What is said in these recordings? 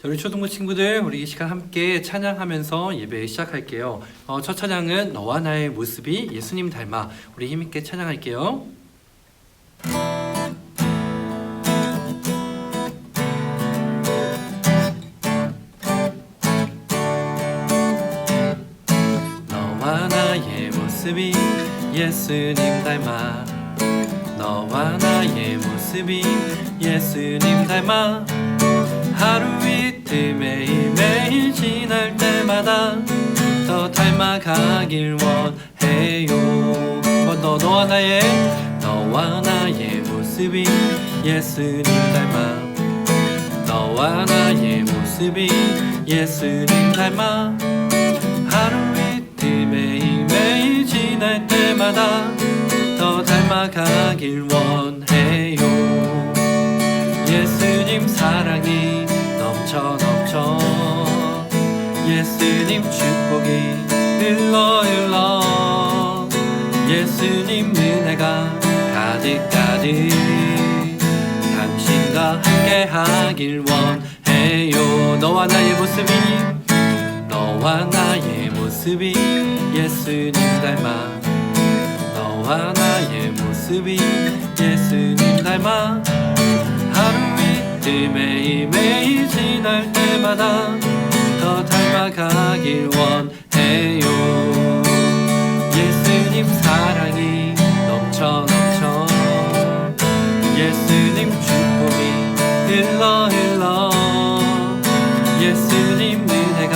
우리 초등부 친구들, 우리 이 시간 함께 찬양하면서 예배 시작할게요. 첫 찬양은 너와 나의 모습이 예수님 닮아, 우리 힘있게 찬양할게요. 너와 나의 모습이 예수님 닮아, 너와 나의 모습이 예수님 닮아, 하루 이틀 매일매일 지날 때마다 더 닮아가길 원해요. 너와 나의 모습이 예수님 닮아, 너와 나의 모습이 예수님 닮아, 하루 이틀 매일매일 지날 때마다 더 닮아가길 원해요. 예수님 사랑이 넘쳐 예수님 축복이 흘러 예수님 은혜가 가득 당신과 함께 하길 원해요. 너와 나의 모습이 예수님 닮아, 너와 나의 모습이 예수님 닮아, 하루 이틀 매일매일 지날 때마다 더 닮아가길 원해요. 예수님 사랑이 넘쳐 예수님 축복이 흘러 예수님 은혜가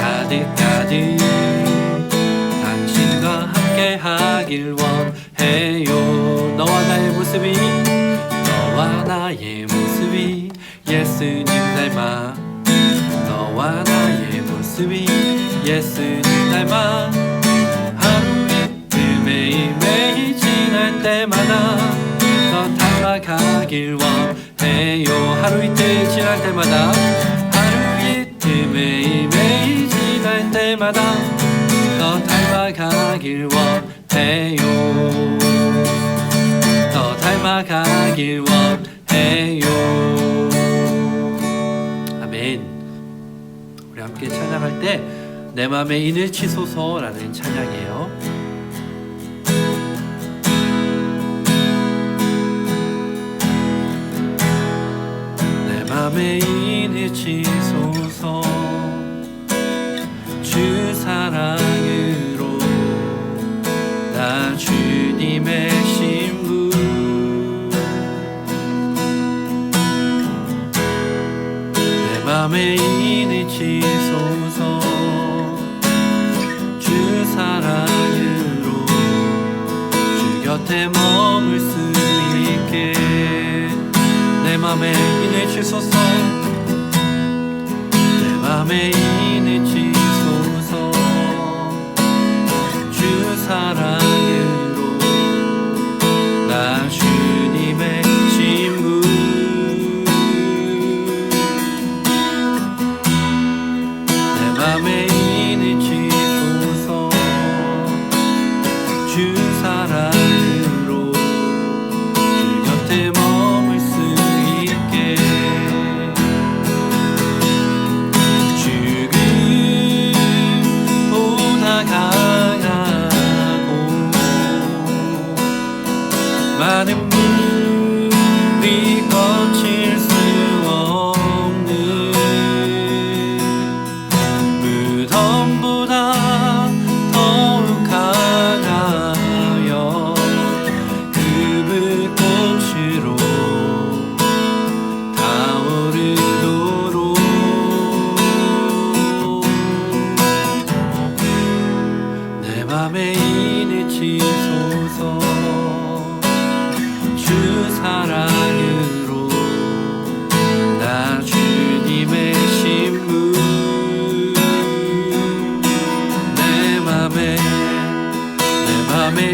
가득 당신과 함께 하길 원해요. 너와 나의 모습이 예수님 닮아, 너와 나의 모습이 예수님 닮아, 하루 이틀 매일매일 지날 때마다 더 닮아가길 원해요. 하루 이틀 지날 때마다, 하루 이틀 매일매일 지날 때마다 더 닮아가길 원해요. 더 닮아가길 원해요. 아멘. 우리 함께 찬양할 때 내 맘에 인을 치소서라는 찬양이에요. 내 맘에 인을 치소서, 주 사랑으로 나 주님의 신부, 내 맘에 인을 치소서, 주 사랑으로 주 곁에 머물 수 있게. 내 맘에 인을 치소서, 내 맘에 인을 치소서, 주 사랑으로 나 주님의 신부, 내 맘에 인을 치소서, 주 사랑으로 주 곁에 머물 수 있게. 죽음보다 강하고 많은 물이 거칠 수 없는 무덤보다 더욱 강하여 그 불꽃으로 타오르도록 내 맘에 인을 치소서, 주 사랑으로 나 주님의 신부, 내 맘에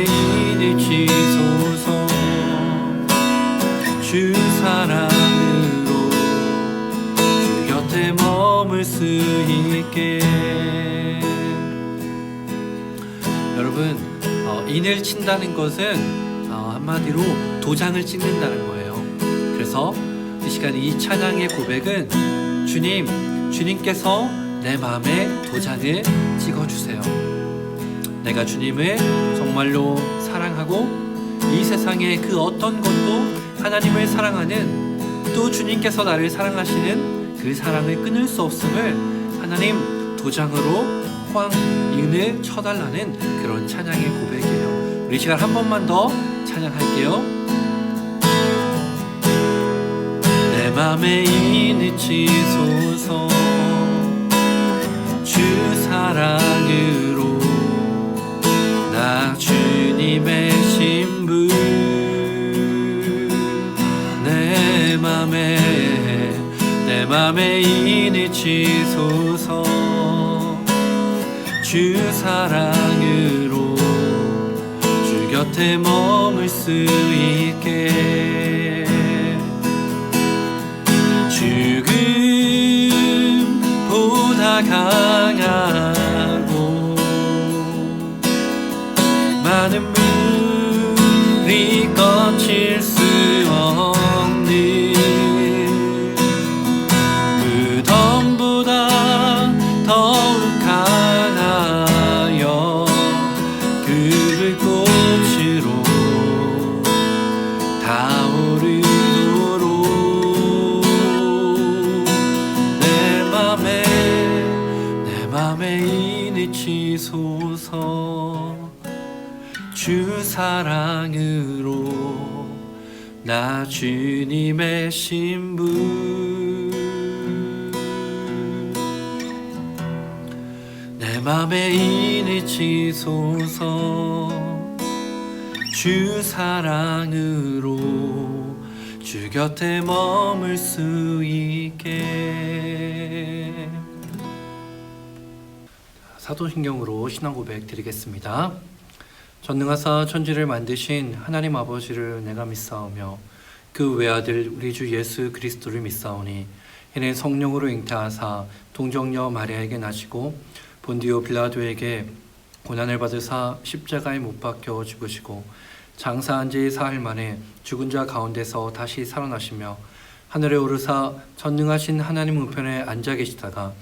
인을 치소서, 주 사랑으로 주 곁에 머물 수 있게. 여러분, 인을 친다는 것은 한마디로 도장을 찍는다는 거예요. 그래서 이 시간 이 찬양의 고백은 주님께서 내 마음에 도장을 찍어주세요. 내가 주님을 정말로 사랑하고 이 세상의 그 어떤 것도 하나님을 사랑하는, 또 주님께서 나를 사랑하시는 그 사랑을 끊을 수 없음을 하나님 도장으로 호황인을 쳐달라는 그런 찬양의 고백이에요. 우리 시간 한 번만 더 찬양할게요. 내 맘에 인을 치소서 주 사랑으로 나 주님의 신부. 내 맘에 인을 치소서 주 사랑으로 주 곁에 머물 수 있게. 죽음보다 강하고 많은 물이 거칠 수 없는 무덤보다 더욱 강하여 그 불꽃으로 타오르도록 내 맘에 인을 치소서 주 사랑으로 나 주님의 신부. 내 맘에 인을 치소서 주 사랑으로 주 곁에 머물 수 있게. 사도신경으로 신앙 고백 드리겠습니다. 전능하사 천지를 만드신 하나님 아버지를 내가 믿사오며 그 외아들 우리 주 예수 그리스도를 믿사오니 이는 성령으로 잉태하사 동정녀 마리아에게 나시고 본디오 빌라도에게 고난을 받으사 십자가에 못 박혀 죽으시고 장사한 지 사흘 만에 죽은 자 가운데서 다시 살아나시며 하늘에 오르사 전능하신 하나님 우편에 앉아 계시다가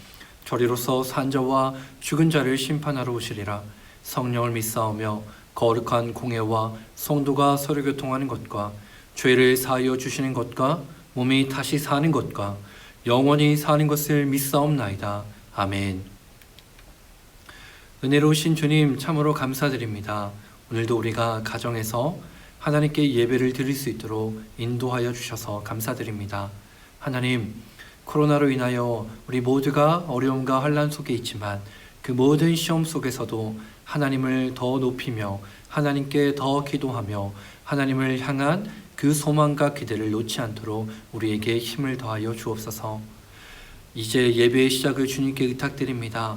저리로서 산자와 죽은 자를 심판하러 오시리라. 성령을 믿사오며 거룩한 공회와 성도가 서로 교통하는 것과 죄를 사하여 주시는 것과 몸이 다시 사는 것과 영원히 사는 것을 믿사옵나이다. 아멘. 은혜로우신 주님 참으로 감사드립니다. 오늘도 우리가 가정에서 하나님께 예배를 드릴 수 있도록 인도하여 주셔서 감사드립니다. 하나님, 코로나로 인하여 우리 모두가 어려움과 환난 속에 있지만 그 모든 시험 속에서도 하나님을 더 높이며 하나님께 더 기도하며 하나님을 향한 그 소망과 기대를 놓지 않도록 우리에게 힘을 더하여 주옵소서. 이제 예배의 시작을 주님께 의탁드립니다.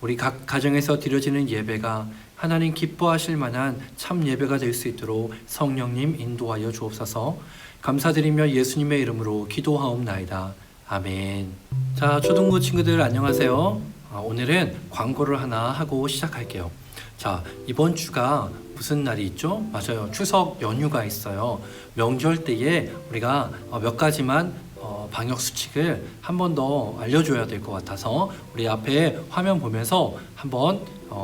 우리 각 가정에서 드려지는 예배가 하나님 기뻐하실 만한 참 예배가 될 수 있도록 성령님 인도하여 주옵소서. 감사드리며 예수님의 이름으로 기도하옵나이다. 아멘. 자, 초등부 친구들 안녕하세요. 오늘은 광고를 하나 하고 시작할게요. 자, 이번 주가 무슨 날이 있죠? 맞아요. 추석 연휴가 있어요. 명절 때에 우리가 몇 가지만 방역 수칙을 한 번 더 알려줘야 될 것 같아서 우리 앞에 화면 보면서 한번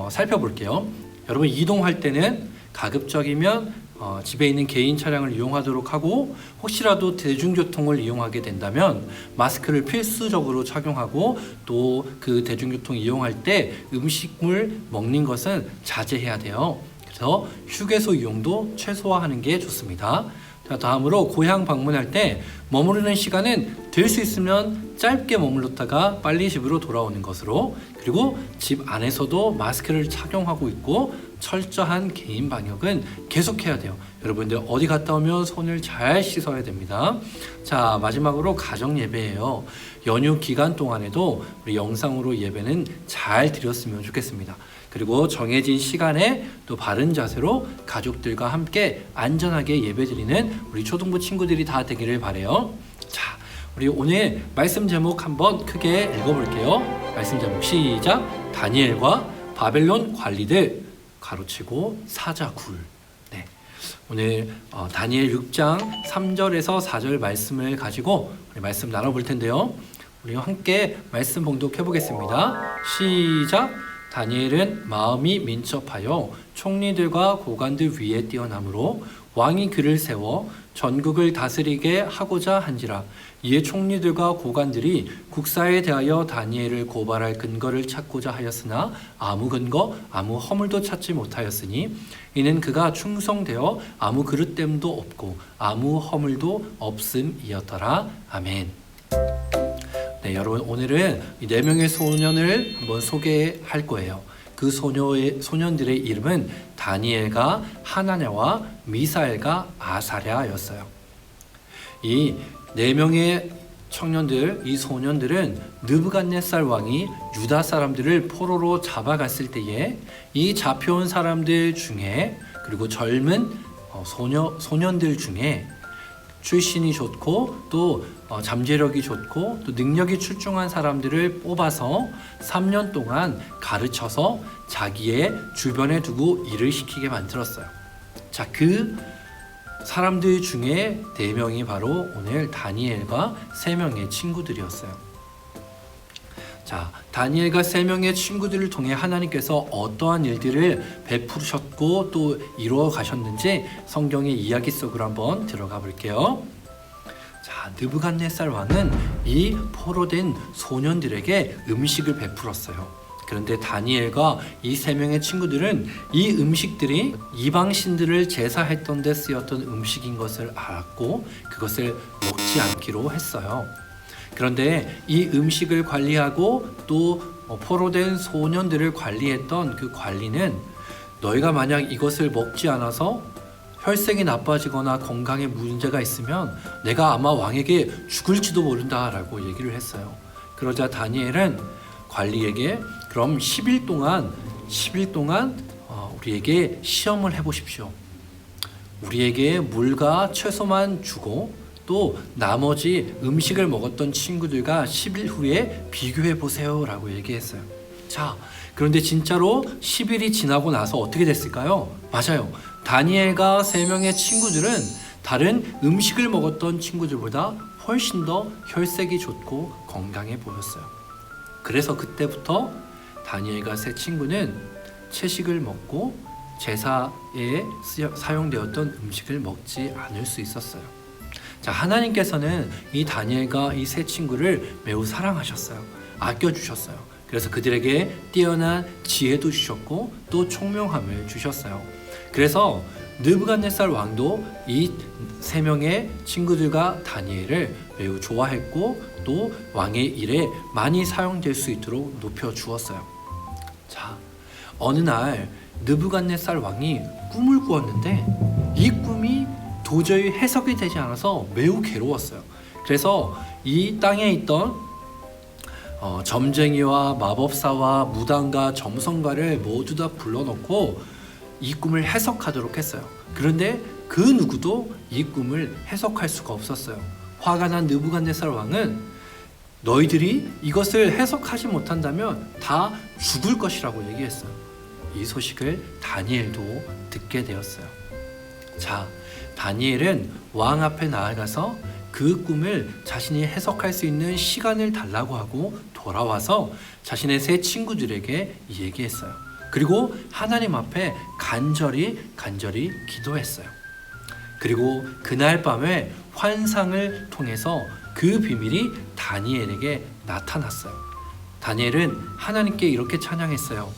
살펴볼게요. 여러분, 이동할 때는 가급적이면 집에 있는 개인 차량을 이용하도록 하고, 혹시라도 대중교통을 이용하게 된다면 마스크를 필수적으로 착용하고, 또 그 대중교통 이용할 때 음식물 먹는 것은 자제해야 돼요. 그래서 휴게소 이용도 최소화하는 게 좋습니다. 자, 다음으로 고향 방문할 때 머무르는 시간은 될 수 있으면 짧게 머물렀다가 빨리 집으로 돌아오는 것으로, 그리고 집 안에서도 마스크를 착용하고 있고 철저한 개인 방역은 계속해야 돼요. 여러분들 어디 갔다 오면 손을 잘 씻어야 됩니다. 자, 마지막으로 가정 예배예요. 연휴 기간 동안에도 우리 영상으로 예배는 잘 드렸으면 좋겠습니다. 그리고 정해진 시간에 또 바른 자세로 가족들과 함께 안전하게 예배드리는 우리 초등부 친구들이 다 되기를 바라요. 자, 우리 오늘 말씀 제목 한번 크게 읽어볼게요. 말씀 제목 시작. 다니엘과 바벨론 관리들 가로치고 사자굴. 네, 오늘 다니엘 6장 3절에서 4절 말씀을 가지고 우리 말씀 나눠볼 텐데요. 우리 함께 말씀 봉독해 보겠습니다. 시작. 다니엘은 마음이 민첩하여 총리들과 고관들 위에 뛰어남으로 왕이 그를 세워 전국을 다스리게 하고자 한지라. 이에 총리들과 고관들이 국사에 대하여 다니엘을 고발할 근거를 찾고자 하였으나 아무 근거 아무 허물도 찾지 못하였으니 이는 그가 충성되어 아무 그릇됨도 없고 아무 허물도 없음이었더라. 아멘. 네, 여러분, 오늘은 이 4명의 소년을 한번 소개할 거예요. 그 소년들의 이름은 다니엘과 하나냐와 미사엘과 아사랴였어요. 이 4명의 청년들, 이 소년들은 느부갓네살 왕이 유다 사람들을 포로로 잡아갔을 때에 이 잡혀온 사람들 중에, 그리고 젊은 소년들 중에 출신이 좋고 또 잠재력이 좋고 또 능력이 출중한 사람들을 뽑아서 3년 동안 가르쳐서 자기의 주변에 두고 일을 시키게 만들었어요. 자, 그 사람들 중에 4명이 바로 오늘 다니엘과 3명의 친구들이었어요. 자, 다니엘과 3명의 친구들을 통해 하나님께서 어떠한 일들을 베푸셨고 또 이루어 가셨는지 성경의 이야기 속으로 한번 들어가 볼게요. 자, 느부갓네살 왕은 이 포로된 소년들에게 음식을 베풀었어요. 그런데 다니엘과 이 3명의 친구들은 이 음식들이 이방 신들을 제사했던 데 쓰였던 음식인 것을 알았고 그것을 먹지 않기로 했어요. 그런데 이 음식을 관리하고 또 포로된 소년들을 관리했던 그 관리는 너희가 만약 이것을 먹지 않아서 혈색이 나빠지거나 건강에 문제가 있으면 내가 아마 왕에게 죽을지도 모른다라고 얘기를 했어요. 그러자 다니엘은 관리에게 그럼 10일 동안 우리에게 시험을 해보십시오. 우리에게 물과 채소만 주고 또 나머지 음식을 먹었던 친구들과 10일 후에 비교해 보세요 라고 얘기했어요. 자, 그런데 진짜로 10일이 지나고 나서 어떻게 됐을까요? 맞아요. 다니엘과 3명의 친구들은 다른 음식을 먹었던 친구들보다 훨씬 더 혈색이 좋고 건강해 보였어요. 그래서 그때부터 다니엘과 3 친구는 채식을 먹고 제사에 사용되었던 음식을 먹지 않을 수 있었어요. 자, 하나님께서는 이 다니엘과 이 3 친구를 매우 사랑하셨어요. 아껴주셨어요. 그래서 그들에게 뛰어난 지혜도 주셨고 또 총명함을 주셨어요. 그래서 느부갓네살 왕도 이 3명의 친구들과 다니엘을 매우 좋아했고 또 왕의 일에 많이 사용될 수 있도록 높여주었어요. 자, 어느 날 느부갓네살 왕이 꿈을 꾸었는데 이 꿈이 도저히 해석이 되지 않아서 매우 괴로웠어요. 그래서 이 땅에 있던 점쟁이와 마법사와 무당과 점성가를 모두 다 불러놓고 이 꿈을 해석하도록 했어요. 그런데 그 누구도 이 꿈을 해석할 수가 없었어요. 화가 난 느부갓네살 왕은 너희들이 이것을 해석하지 못한다면 다 죽을 것이라고 얘기했어요. 이 소식을 다니엘도 듣게 되었어요. 자, 다니엘은 왕 앞에 나아가서 그 꿈을 자신이 해석할 수 있는 시간을 달라고 하고 돌아와서 자신의 3 친구들에게 얘기했어요. 그리고 하나님 앞에 간절히 기도했어요. 그리고 그날 밤에 환상을 통해서 그 비밀이 다니엘에게 나타났어요. 다니엘은 하나님께 이렇게 찬양했어요.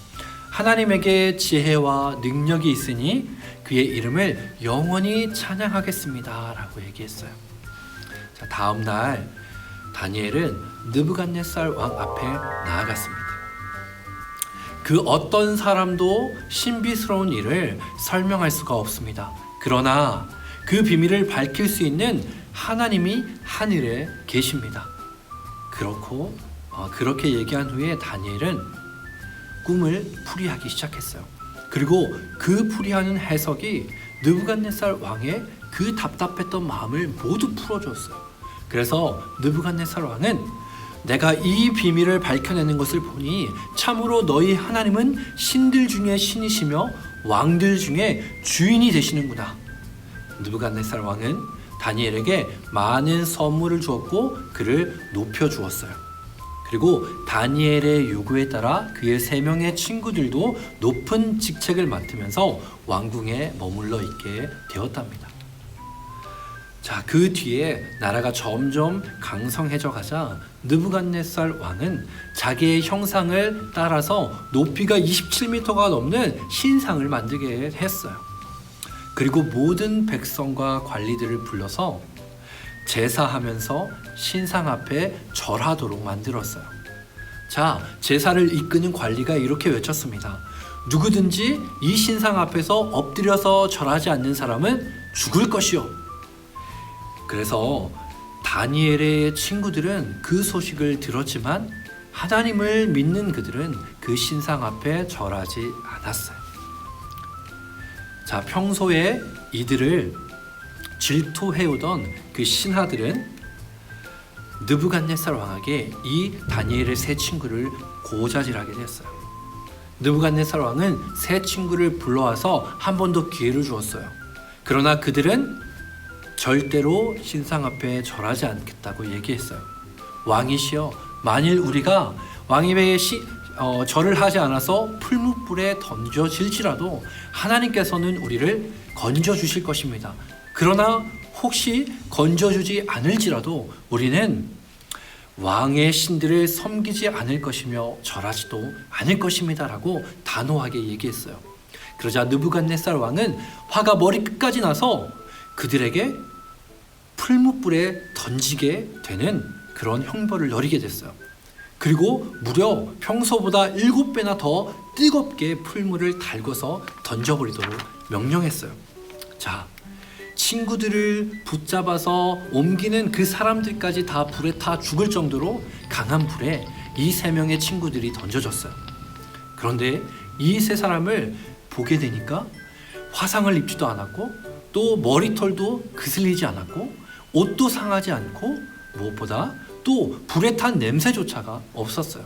하나님에게 지혜와 능력이 있으니 그의 이름을 영원히 찬양하겠습니다 라고 얘기했어요. 자, 다음 날 다니엘은 느부갓네살 왕 앞에 나아갔습니다. 그 어떤 사람도 신비스러운 일을 설명할 수가 없습니다. 그러나 그 비밀을 밝힐 수 있는 하나님이 하늘에 계십니다. 그렇게 얘기한 후에 다니엘은 꿈을 풀이하기 시작했어요. 그리고 그 풀이하는 해석이 느부갓네살 왕의 그 답답했던 마음을 모두 풀어줬어요. 그래서 느부갓네살 왕은 내가 이 비밀을 밝혀내는 것을 보니 참으로 너희 하나님은 신들 중에 신이시며 왕들 중에 주인이 되시는구나. 느부갓네살 왕은 다니엘에게 많은 선물을 주었고 그를 높여주었어요. 그리고 다니엘의 요구에 따라 그의 3명의 친구들도 높은 직책을 맡으면서 왕궁에 머물러 있게 되었답니다. 자, 그 뒤에 나라가 점점 강성해져 가자 느부갓네살 왕은 자기의 형상을 따라서 높이가 27m가 넘는 신상을 만들게 했어요. 그리고 모든 백성과 관리들을 불러서 제사하면서 신상 앞에 절하도록 만들었어요. 자, 제사를 이끄는 관리가 이렇게 외쳤습니다. 누구든지 이 신상 앞에서 엎드려서 절하지 않는 사람은 죽을 것이요. 그래서 다니엘의 친구들은 그 소식을 들었지만 하나님을 믿는 그들은 그 신상 앞에 절하지 않았어요. 자, 평소에 이들을 질투해오던 그 신하들은 느부갓네살 왕에게 이 다니엘의 세 친구를 고자질하게 되었어요. 느부갓네살 왕은 세 친구를 불러와서 한 번 더 기회를 주었어요. 그러나 그들은 절대로 신상 앞에 절하지 않겠다고 얘기했어요. 왕이시여, 만일 우리가 왕의 절을 하지 않아서 풀무불에 던져질지라도 하나님께서는 우리를 건져주실 것입니다. 그러나 혹시 건져주지 않을지라도 우리는 왕의 신들을 섬기지 않을 것이며 절하지도 않을 것입니다 라고 단호하게 얘기했어요. 그러자 느부갓네살 왕은 화가 머리끝까지 나서 그들에게 풀무불에 던지게 되는 그런 형벌을 내리게 됐어요. 그리고 무려 평소보다 7배나 더 뜨겁게 풀물을 달궈서 던져버리도록 명령했어요. 자, 친구들을 붙잡아서 옮기는 그 사람들까지 다 불에 타 죽을 정도로 강한 불에 이 3명의 친구들이 던져졌어요. 그런데 이 3사람을 보게 되니까 화상을 입지도 않았고 또 머리털도 그슬리지 않았고 옷도 상하지 않고 무엇보다 또 불에 탄 냄새조차가 없었어요.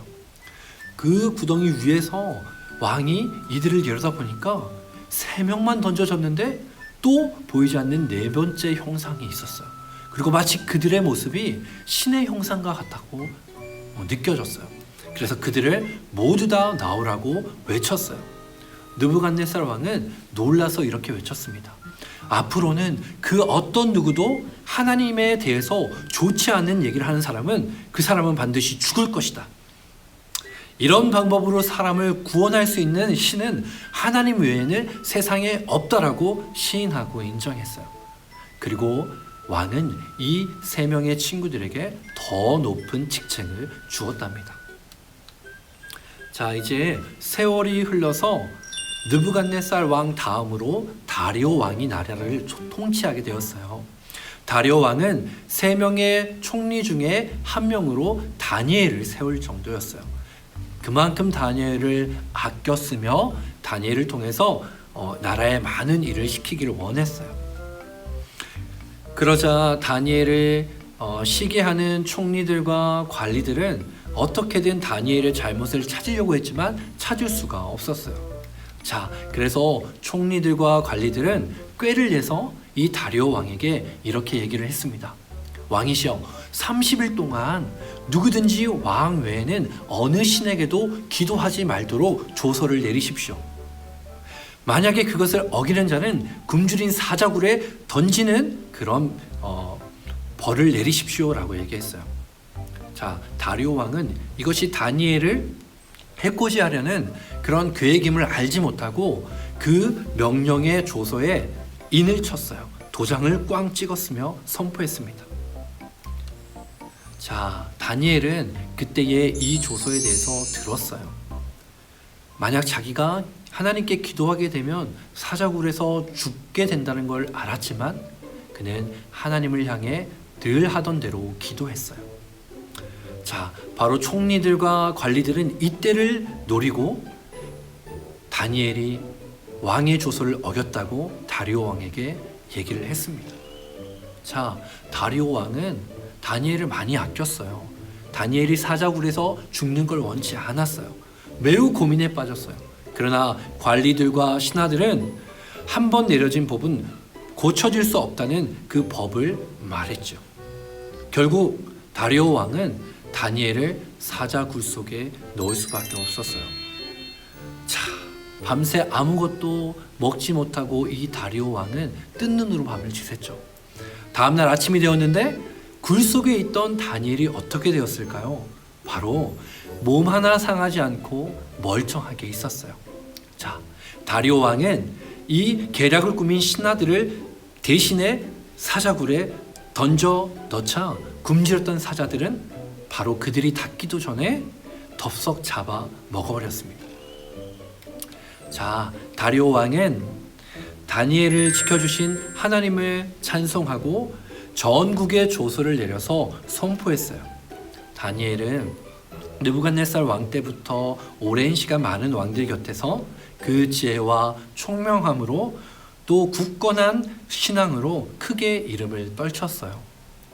그 구덩이 위에서 왕이 이들을 내려다보니까 3명만 던져졌는데 또 보이지 않는 4번째 형상이 있었어요. 그리고 마치 그들의 모습이 신의 형상과 같다고 느껴졌어요. 그래서 그들을 모두 다 나오라고 외쳤어요. 느부갓네살 왕은 놀라서 이렇게 외쳤습니다. 앞으로는 그 어떤 누구도 하나님에 대해서 좋지 않은 얘기를 하는 사람은 그 사람은 반드시 죽을 것이다. 이런 방법으로 사람을 구원할 수 있는 신은 하나님 외에는 세상에 없다라고 시인하고 인정했어요. 그리고 왕은 이 3명의 친구들에게 더 높은 직책을 주었답니다. 자, 이제 세월이 흘러서 느부갓네살 왕 다음으로 다리오 왕이 나라를 통치하게 되었어요. 다리오 왕은 3명의 총리 중에 한 명으로 다니엘을 세울 정도였어요. 그만큼 다니엘을 아꼈으며 다니엘을 통해서 나라에 많은 일을 시키기를 원했어요. 그러자 다니엘을 시기하는 총리들과 관리들은 어떻게든 다니엘의 잘못을 찾으려고 했지만 찾을 수가 없었어요. 자, 그래서 총리들과 관리들은 꾀를 내서 이 다리오 왕에게 이렇게 얘기를 했습니다. 왕이시여, 30일 동안 누구든지 왕 외에는 어느 신에게도 기도하지 말도록 조서를 내리십시오. 만약에 그것을 어기는 자는 굶주린 사자굴에 던지는 그런 벌을 내리십시오라고 얘기했어요. 자, 다리오 왕은 이것이 다니엘을 해코지하려는 그런 계획임을 알지 못하고 그 명령의 조서에 인을 쳤어요. 도장을 꽝 찍었으며 선포했습니다. 자, 다니엘은 그때의 이 조서에 대해서 들었어요. 만약 자기가 하나님께 기도하게 되면 사자굴에서 죽게 된다는 걸 알았지만 그는 하나님을 향해 늘 하던 대로 기도했어요. 자, 바로 총리들과 관리들은 이때를 노리고 다니엘이 왕의 조서를 어겼다고 다리오 왕에게 얘기를 했습니다. 자, 다리오 왕은 다니엘을 많이 아꼈어요. 다니엘이 사자굴에서 죽는 걸 원치 않았어요. 매우 고민에 빠졌어요. 그러나 관리들과 신하들은 한 번 내려진 법은 고쳐질 수 없다는 그 법을 말했죠. 결국 다리오 왕은 다니엘을 사자굴 속에 넣을 수밖에 없었어요. 자, 밤새 아무것도 먹지 못하고 이 다리오 왕은 뜬 눈으로 밤을 지샜죠. 다음날 아침이 되었는데 굴 속에 있던 다니엘이 어떻게 되었을까요? 바로 몸 하나 상하지 않고 멀쩡하게 있었어요. 자, 다리오 왕은 이 계략을 꾸민 신하들을 대신에 사자굴에 던져 넣자 굶주렸던 사자들은 바로 그들이 닿기도 전에 덥석 잡아 먹어버렸습니다. 자, 다리오 왕은 다니엘을 지켜주신 하나님을 찬송하고 전국에 조서를 내려서 선포했어요. 다니엘은 느부갓네살 왕 때부터 오랜 시간 많은 왕들 곁에서 그 지혜와 총명함으로 또 굳건한 신앙으로 크게 이름을 떨쳤어요.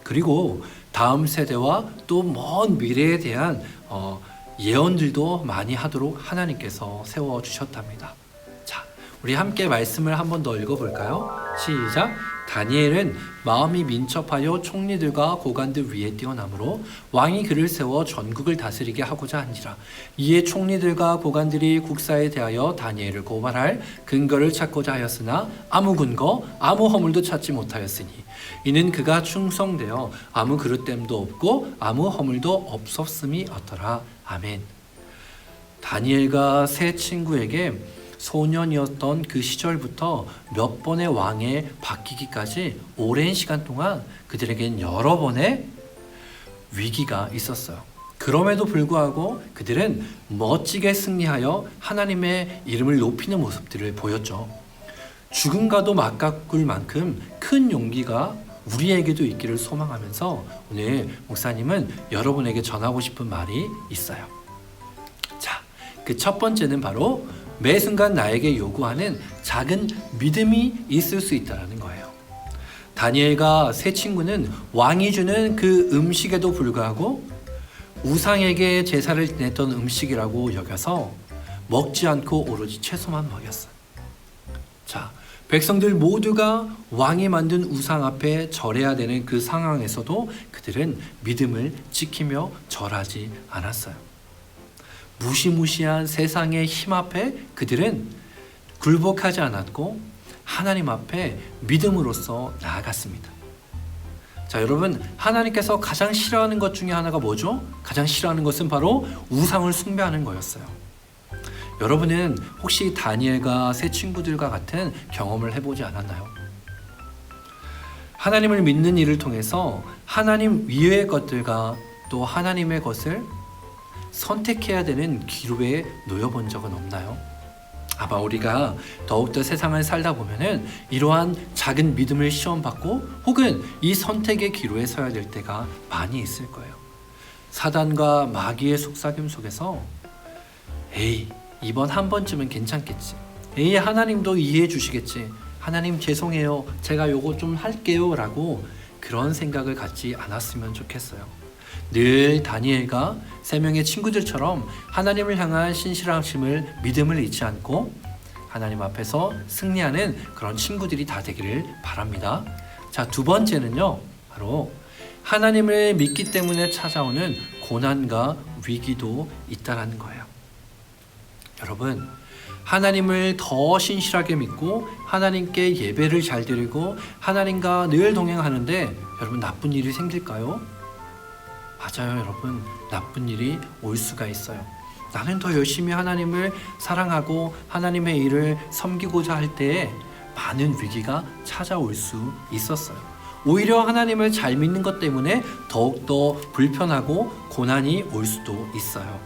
그리고 다음 세대와 또 먼 미래에 대한 예언들도 많이 하도록 하나님께서 세워주셨답니다. 자, 우리 함께 말씀을 한 번 더 읽어볼까요? 시작! 다니엘은 마음이 민첩하여 총리들과 고관들 위에 뛰어나므로 왕이 그를 세워 전국을 다스리게 하고자 하니라. 이에 총리들과 고관들이 국사에 대하여 다니엘을 고발할 근거를 찾고자 하였으나 아무 근거, 아무 허물도 찾지 못하였으니 이는 그가 충성되어 아무 그릇됨도 없고 아무 허물도 없었음이 어떠라. 아멘. 다니엘과 세 친구에게 소년이었던 그 시절부터 몇 번의 왕에 바뀌기까지 오랜 시간 동안 그들에겐 여러 번의 위기가 있었어요. 그럼에도 불구하고 그들은 멋지게 승리하여 하나님의 이름을 높이는 모습들을 보였죠. 죽음과도 맞가꿀 만큼 큰 용기가 우리에게도 있기를 소망하면서 오늘 목사님은 여러분에게 전하고 싶은 말이 있어요. 자, 그 첫 번째는 바로 매 순간 나에게 요구하는 작은 믿음이 있을 수 있다는 거예요. 다니엘과 세 친구는 왕이 주는 그 음식에도 불구하고 우상에게 제사를 지냈던 음식이라고 여겨서 먹지 않고 오로지 채소만 먹였어요. 자, 백성들 모두가 왕이 만든 우상 앞에 절해야 되는 그 상황에서도 그들은 믿음을 지키며 절하지 않았어요. 무시무시한 세상의 힘 앞에 그들은 굴복하지 않았고 하나님 앞에 믿음으로써 나아갔습니다. 자, 여러분, 하나님께서 가장 싫어하는 것 중에 하나가 뭐죠? 가장 싫어하는 것은 바로 우상을 숭배하는 거였어요. 여러분은 혹시 다니엘과 세 친구들과 같은 경험을 해보지 않았나요? 하나님을 믿는 일을 통해서 하나님 위의 것들과 또 하나님의 것을 선택해야 되는 기로에 놓여본 적은 없나요? 아마 우리가 더욱더 세상을 살다 보면은 이러한 작은 믿음을 시험받고 혹은 이 선택의 기로에 서야 될 때가 많이 있을 거예요. 사단과 마귀의 속삭임 속에서 에이, 이번 한 번쯤은 괜찮겠지. 에이, 하나님도 이해해 주시겠지. 하나님 죄송해요. 제가 요거 좀 할게요. 라고 그런 생각을 갖지 않았으면 좋겠어요. 늘 다니엘과 세 명의 친구들처럼 하나님을 향한 신실하심을 믿음을 잃지 않고 하나님 앞에서 승리하는 그런 친구들이 다 되기를 바랍니다. 자, 두 번째는요, 바로 하나님을 믿기 때문에 찾아오는 고난과 위기도 있다라는 거예요. 여러분, 하나님을 더 신실하게 믿고 하나님께 예배를 잘 드리고 하나님과 늘 동행하는데 여러분, 나쁜 일이 생길까요? 맞아요, 여러분. 나쁜 일이 올 수가 있어요. 나는 더 열심히 하나님을 사랑하고 하나님의 일을 섬기고자 할 때에 많은 위기가 찾아올 수 있었어요. 오히려 하나님을 잘 믿는 것 때문에 더욱더 불편하고 고난이 올 수도 있어요.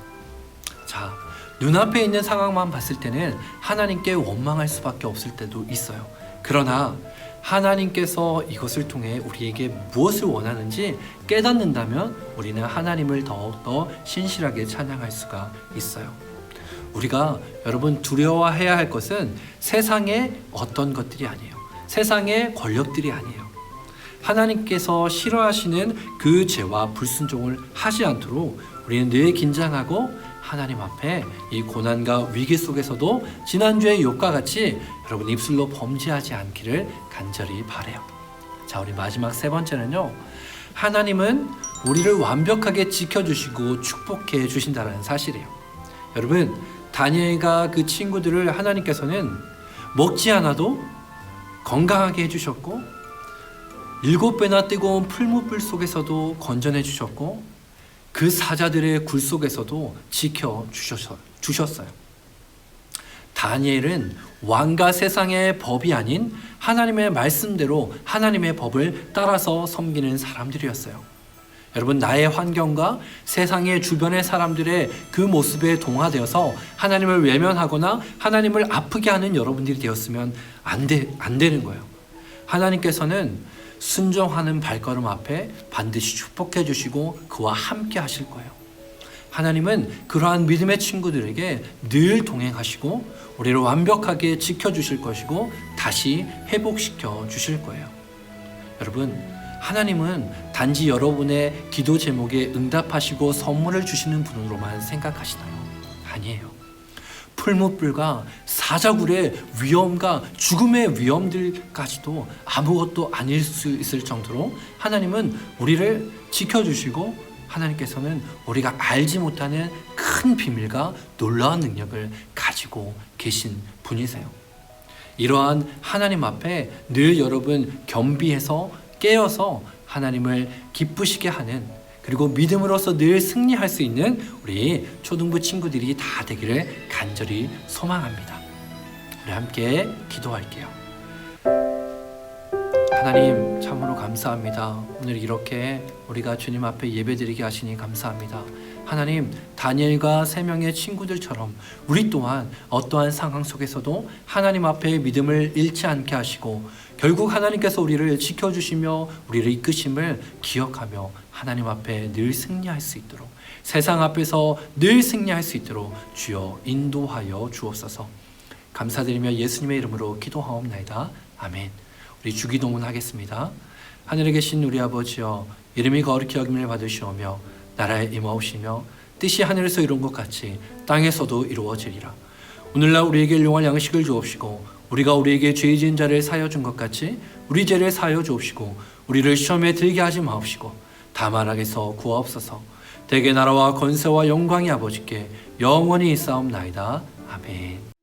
자, 눈앞에 있는 상황만 봤을 때는 하나님께 원망할 수밖에 없을 때도 있어요. 그러나 하나님께서 이것을 통해 우리에게 무엇을 원하는지 깨닫는다면 우리는 하나님을 더욱더 신실하게 찬양할 수가 있어요. 우리가 여러분 두려워해야 할 것은 세상의 어떤 것들이 아니에요. 세상의 권력들이 아니에요. 하나님께서 싫어하시는 그 죄와 불순종을 하지 않도록 우리는 늘 긴장하고 하나님 앞에 이 고난과 위기 속에서도 지난주의 욥과 같이 여러분 입술로 범죄하지 않기를 간절히 바라요. 자, 우리 마지막 세 번째는요. 하나님은 우리를 완벽하게 지켜주시고 축복해 주신다는 사실이에요. 여러분, 다니엘과 그 친구들을 하나님께서는 먹지 않아도 건강하게 해주셨고 7배나 뜨거운 풀무불 속에서도 건져내 주셨고 그 사자들의 굴 속에서도 지켜주셨어요. 다니엘은 왕과 세상의 법이 아닌 하나님의 말씀대로 하나님의 법을 따라서 섬기는 사람들이었어요. 여러분, 나의 환경과 세상의 주변의 사람들의 그 모습에 동화되어서 하나님을 외면하거나 하나님을 아프게 하는 여러분들이 되었으면 안 되는 거예요. 하나님께서는 순종하는 발걸음 앞에 반드시 축복해 주시고 그와 함께 하실 거예요. 하나님은 그러한 믿음의 친구들에게 늘 동행하시고 우리를 완벽하게 지켜주실 것이고 다시 회복시켜 주실 거예요. 여러분, 하나님은 단지 여러분의 기도 제목에 응답하시고 선물을 주시는 분으로만 생각하시나요? 아니에요. 풀무불과 사자굴의 위험과 죽음의 위험들까지도 아무것도 아닐 수 있을 정도로 하나님은 우리를 지켜주시고 하나님께서는 우리가 알지 못하는 큰 비밀과 놀라운 능력을 가지고 계신 분이세요. 이러한 하나님 앞에 늘 여러분 겸비해서 깨어서 하나님을 기쁘시게 하는, 그리고 믿음으로써 늘 승리할 수 있는 우리 초등부 친구들이 다 되기를 간절히 소망합니다. 우리 함께 기도할게요. 하나님, 참으로 감사합니다. 오늘 이렇게 우리가 주님 앞에 예배드리게 하시니 감사합니다. 하나님, 다니엘과 3명의 친구들처럼 우리 또한 어떠한 상황 속에서도 하나님 앞에 믿음을 잃지 않게 하시고 결국 하나님께서 우리를 지켜주시며 우리를 이끄심을 기억하며 하나님 앞에 늘 승리할 수 있도록, 세상 앞에서 늘 승리할 수 있도록 주여 인도하여 주옵소서. 감사드리며 예수님의 이름으로 기도하옵나이다. 아멘. 우리 주기도문 하겠습니다. 하늘에 계신 우리 아버지여, 이름이 거룩히 여김을 받으시오며 나라에 임하옵시며 뜻이 하늘에서 이룬 것 같이 땅에서도 이루어지리라. 오늘날 우리에게 일용할 양식을 주옵시고 우리가 우리에게 죄 지은 자를 사하여 준 것 같이 우리 죄를 사하여 주옵시고 우리를 시험에 들게 하지 마옵시고 다만 악에서 구하옵소서. 대개 나라와 권세와 영광이 아버지께 영원히 있사옵나이다. 아멘.